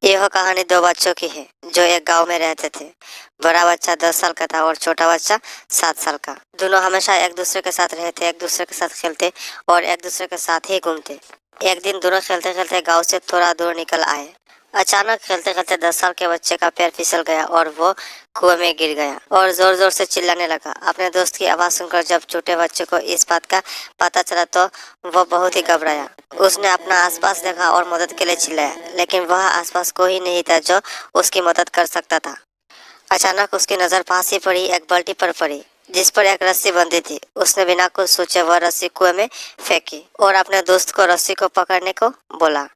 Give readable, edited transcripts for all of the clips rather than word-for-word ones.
यह कहानी दो बच्चों की है जो एक गांव में रहते थे। बड़ा बच्चा 10 साल का था और छोटा बच्चा 7 साल का। दोनों हमेशा एक दूसरे के साथ रहते, एक दूसरे के साथ खेलते और एक दूसरे के साथ ही घूमते। एक दिन दोनों खेलते खेलते गांव से थोड़ा दूर निकल आए। अचानक खेलते खेलते 10 साल के बच्चे का पैर फिसल गया और वो कुएं में गिर गया और जोर जोर से चिल्लाने लगा। अपने दोस्त की आवाज सुनकर जब छोटे बच्चे को इस बात का पता चला तो वो बहुत ही घबराया। उसने अपना आसपास देखा और मदद के लिए चिल्लाया, लेकिन वह आसपास कोई नहीं था जो उसकी मदद कर सकता था। अचानक उसकी नजर पास ही पड़ी एक बाल्टी पर पड़ी जिस पर एक रस्सी बंधी थी। उसने बिना कुछ सोचे वह रस्सी कुएं में फेंकी और अपने दोस्त को रस्सी को पकड़ने को बोला।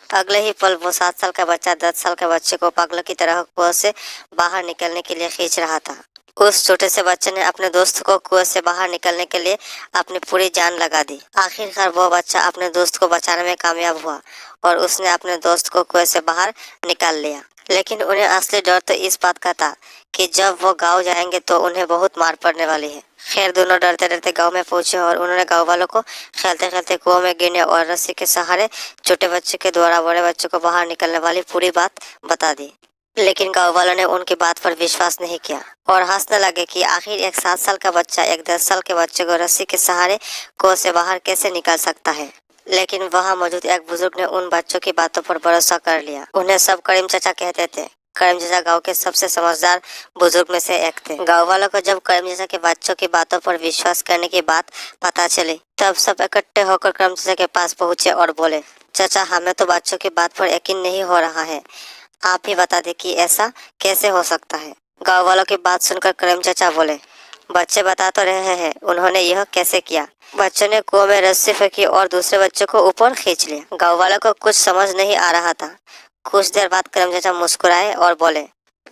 अगले ही पल वो 7 साल का बच्चा 10 साल के बच्चे को पागलों की तरह कुएं से बाहर निकलने के लिए खींच रहा था। उस छोटे से बच्चे ने अपने दोस्त को कुएं से बाहर निकलने के लिए अपनी पूरी जान लगा दी। आखिरकार वो बच्चा अपने दोस्त को बचाने में कामयाब हुआ और उसने अपने दोस्त को कुएं से बाहर निकाल लिया। लेकिन उन्हें असली डर तो इस बात का था कि जब वो गांव जाएंगे तो उन्हें बहुत मार पड़ने वाली है। खैर, दोनों डरते डरते गांव में पहुंचे और उन्होंने गांव वालों को खेलते खेलते कुएं में गिरने और रस्सी के सहारे छोटे बच्चे के द्वारा बड़े बच्चे को बाहर निकलने वाली पूरी बात बता दी। लेकिन गांव वालों ने उनकी बात पर विश्वास नहीं किया और हंसने लगे कि आखिर एक 7 साल का बच्चा एक 10 साल के बच्चे को रस्सी के सहारे कुएं से बाहर कैसे निकाल सकता है। लेकिन वहां मौजूद एक बुजुर्ग ने उन बच्चों की बातों पर भरोसा कर लिया। उन्हें सब करीम चाचा कहते थे। करीम चाचा गांव के सबसे समझदार बुजुर्ग में से एक थे। गांव वालों को जब करीम चाचा के बच्चों की बातों पर विश्वास करने की बात पता चली तब सब इकट्ठे होकर करीम चाचा के पास पहुंचे और बोले, चाचा, हमें तो बच्चों की बात पर यकीन नहीं हो रहा है। आप ही बता दे कि ऐसा कैसे हो सकता है। गांव वालों की बात सुनकर करीम चाचा बोले, बच्चे बता तो रहे हैं, उन्होंने यह कैसे किया। बच्चों ने कुएं में रस्सी फेंकी और दूसरे बच्चे को ऊपर खींच लिया। गांव वालों को कुछ समझ नहीं आ रहा था। कुछ देर बाद करीम चाचा मुस्कुराए और बोले,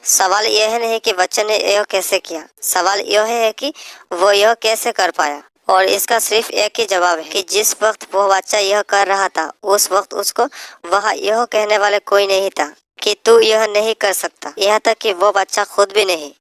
सवाल यह नहीं कि बच्चे ने यह कैसे किया, सवाल यह है कि वो यह कैसे कर पाया। और इसका सिर्फ एक ही जवाब है कि जिस वक्त वो बच्चा यह कर रहा था उस वक्त उसको वहाँ यह कहने वाले कोई नहीं था कि तू यह नहीं कर सकता। यहाँ तक कि वो बच्चा खुद भी नहीं।